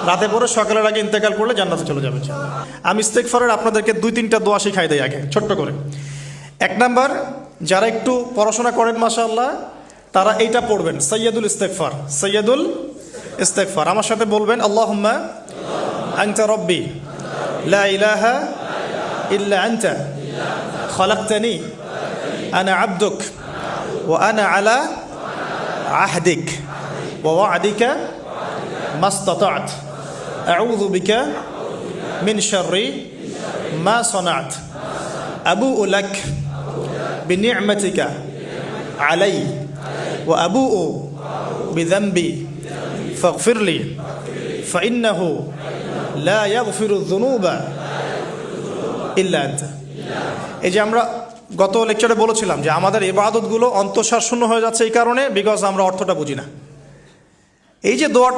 রাতে পড়ে সকালের আগে ইন্তেকাল করলে জান্নাতে চলে যাবে। আমি ইস্তেগফারের আপনাদেরকে 2-3টা দোয়া শিখাই দেই আগে ছোট্ট করে। 1 নাম্বার, যারা একটু পড়াশোনা করেন মাশাআল্লাহ তারা এইটা পড়বেন, সাইয়্যিদুল ইস্তেগফার। সাইয়্যিদুল ইস্তেগফার আমার সাথে বলবেন, আল্লাহুম্মা আনতা রাব্বি লা ইলাহা ইল্লা আনতা খালাকতানি আনা আবদুক ওয়া আনা আলা আহদিক ওয়া ওয়া'দিকা মাস্তাতা'ত আউযু বিকা মিন শাররি মা সানা'ত আবুউ লাক বিনি'মাতিকা আলাই ওয়া আবুউ বিযানবি ফাগফিরলি ফাইন্নাহু লা ইয়াগফিরুয যুনুবা ইল্লা আনতা। এই যে আমরা গত লেকচারে বলেছিলাম যে আমাদের ইবাদতগুলো অন্তঃসার শূন্য হয়ে যাচ্ছে এই কারণে, বিকজ আমরা অর্থটা বুঝি না। এই যে দোয়াটা